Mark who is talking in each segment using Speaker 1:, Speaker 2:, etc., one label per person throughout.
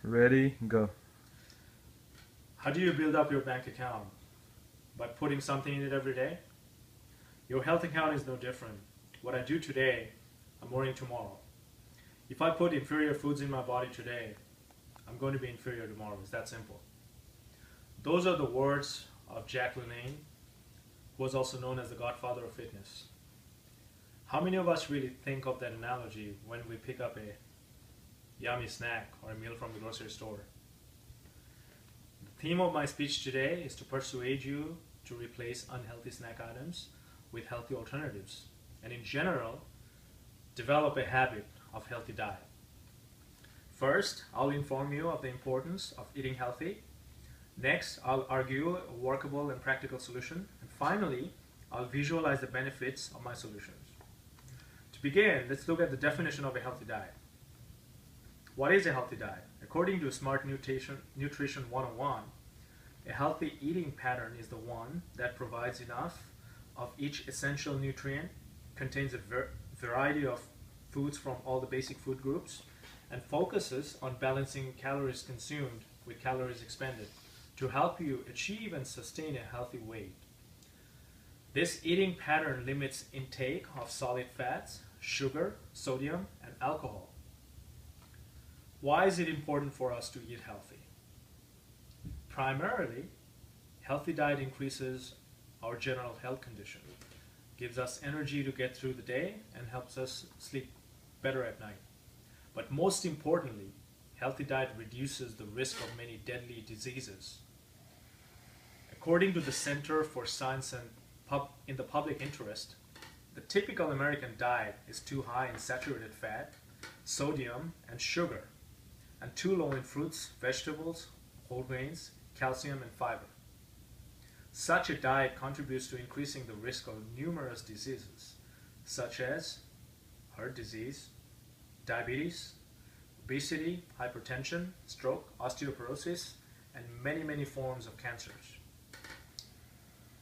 Speaker 1: Ready, go.
Speaker 2: How do you build up your bank account? By putting something in it every day? Your health account is no different. What I do today, I'm worrying tomorrow. If I put inferior foods in my body today, I'm going to be inferior tomorrow. It's that simple. Those are the words of Jack LaLanne, who was also known as the godfather of fitness. How many of us really think of that analogy when we pick up a yummy snack or a meal from the grocery store? The theme of my speech today is to persuade you to replace unhealthy snack items with healthy alternatives, and in general, develop a habit of healthy diet. First, I'll inform you of the importance of eating healthy. Next, I'll argue a workable and practical solution. And finally, I'll visualize the benefits of my solutions. To begin, let's look at the definition of a healthy diet. What is a healthy diet? According to Smart Nutrition 101, a healthy eating pattern is the one that provides enough of each essential nutrient, contains a variety of foods from all the basic food groups, and focuses on balancing calories consumed with calories expended to help you achieve and sustain a healthy weight. This eating pattern limits intake of solid fats, sugar, sodium, and alcohol. Why is it important for us to eat healthy? Primarily, healthy diet increases our general health condition, gives us energy to get through the day, and helps us sleep better at night. But most importantly, healthy diet reduces the risk of many deadly diseases. According to the Center for Science and in the Public Interest, the typical American diet is too high in saturated fat, sodium, and sugar, and too low in fruits, vegetables, whole grains, calcium, and fiber. Such a diet contributes to increasing the risk of numerous diseases, such as heart disease, diabetes, obesity, hypertension, stroke, osteoporosis, and many, many forms of cancers.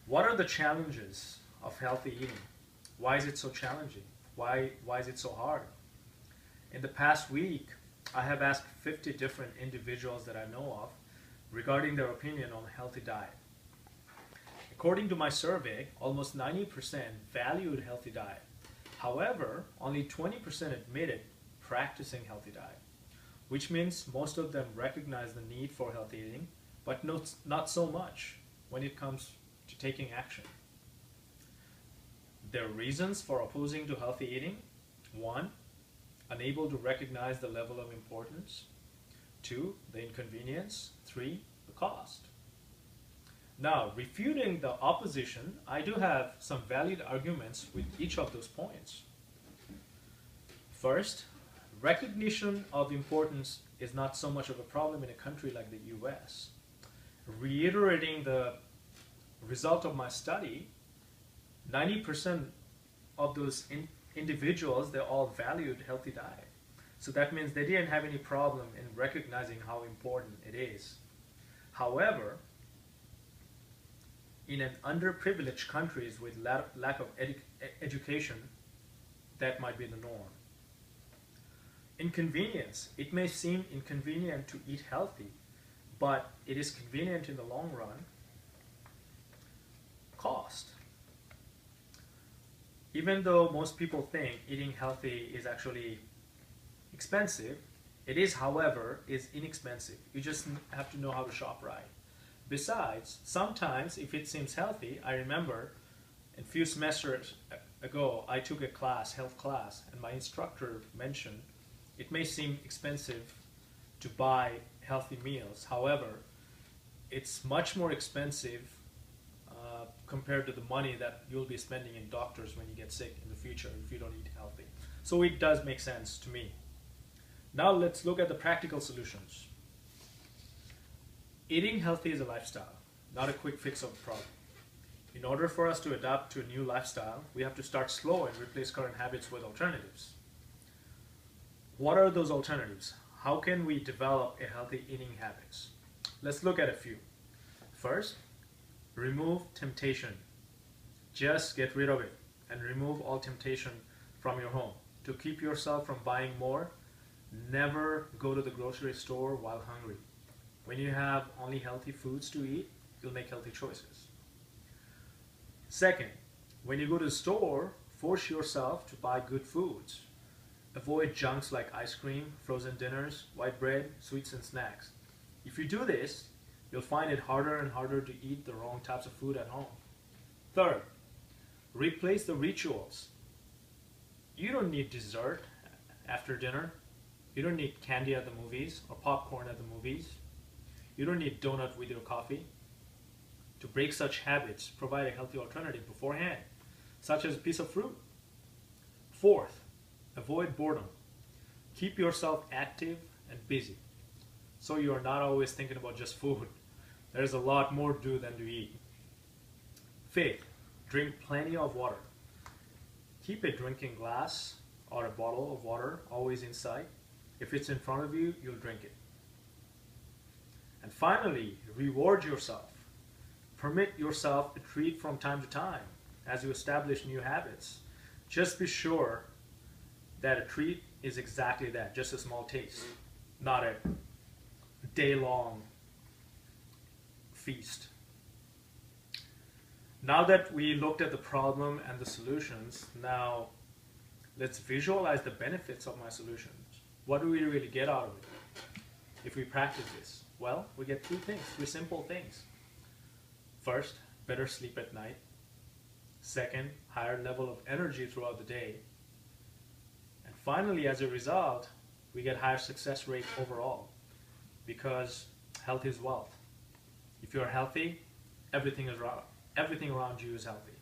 Speaker 2: What are the challenges of healthy eating? Why is it so challenging? Why is it so hard? In the past week, I have asked 50 different individuals that I know of regarding their opinion on a healthy diet. According to my survey, almost 90% valued healthy diet. However, only 20% admitted practicing healthy diet, which means most of them recognize the need for healthy eating, but not so much when it comes to taking action. Their reasons for opposing to healthy eating: 1, unable to recognize the level of importance; 2, the inconvenience; 3, the cost. Now, refuting the opposition, I do have some valid arguments with each of those points. First, recognition of importance is not so much of a problem in a country like the US. Reiterating the result of my study, 90% of those individuals, they all valued healthy diet. So that means they didn't have any problem in recognizing how important it is. However, in an underprivileged countries with lack of education, that might be the norm. Inconvenience. It may seem inconvenient to eat healthy, but it is convenient in the long run. Cost. Even though most people think eating healthy is actually expensive, it is, however, is inexpensive. You just have to know how to shop right. Besides, sometimes if it seems healthy, I remember a few semesters ago I took a class, health class, and my instructor mentioned it may seem expensive to buy healthy meals. However, it's much more expensive compared to the money that you'll be spending in doctors when you get sick in the future if you don't eat healthy. So it does make sense to me. Now let's look at the practical solutions. Eating healthy is a lifestyle, not a quick fix of the problem. In order for us to adapt to a new lifestyle, we have to start slow and replace current habits with alternatives. What are those alternatives? How can we develop a healthy eating habits? Let's look at a few. First, remove temptation. Just get rid of it and remove all temptation from your home to keep yourself from buying more Never go to the grocery store while hungry. When you have only healthy foods to eat, you'll make healthy choices. Second, when you go to the store, force yourself to buy good foods. Avoid junks like ice cream, frozen dinners, white bread, sweets and snacks. If you do this, you'll find it harder and harder to eat the wrong types of food at home. Third, replace the rituals. You don't need dessert after dinner. You don't need candy at the movies or popcorn at the movies. You don't need donut with your coffee. To break such habits, provide a healthy alternative beforehand, such as a piece of fruit. Fourth, avoid boredom. Keep yourself active and busy, so you are not always thinking about just food. There's a lot more to do than to eat. Fifth, drink plenty of water. Keep a drinking glass or a bottle of water always in sight. If it's in front of you, you'll drink it. And finally, reward yourself. Permit yourself a treat from time to time as you establish new habits. Just be sure that a treat is exactly that, just a small taste, not a day-long feast. Now that we looked at the problem and the solutions, now let's visualize the benefits of my solutions. What do we really get out of it if we practice this? Well, we get three simple things. First, better sleep at night. Second, higher level of energy throughout the day. And finally, as a result, we get higher success rate overall, because health is wealth. If you're healthy, everything around you is healthy.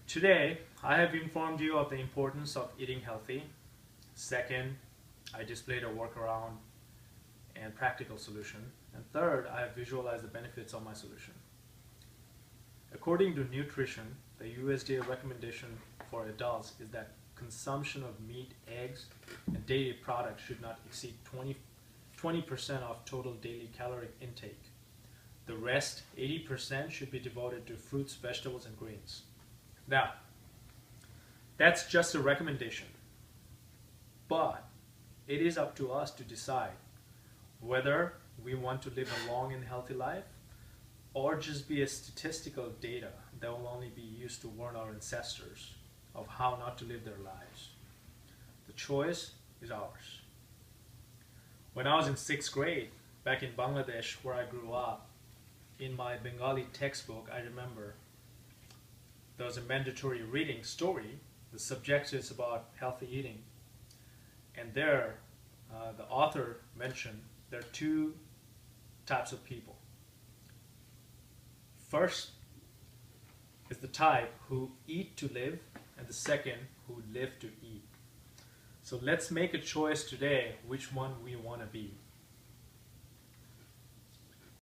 Speaker 2: Today, I have informed you of the importance of eating healthy. Second, I displayed a workaround and practical solution. And third, I have visualized the benefits of my solution. According to nutrition, the USDA recommendation for adults is that consumption of meat, eggs, and dairy products should not exceed 20% of total daily caloric intake. The rest, 80%, should be devoted to fruits, vegetables, and grains. Now, that's just a recommendation, but it is up to us to decide whether we want to live a long and healthy life or just be a statistical data that will only be used to warn our ancestors of how not to live their lives. The choice is ours. When I was in 6th grade, back in Bangladesh, where I grew up, in my Bengali textbook, I remember there was a mandatory reading story. The subject is about healthy eating. And there, the author mentioned there are two types of people. First is the type who eat to live, and the second who live to eat. So let's make a choice today which one we want to be.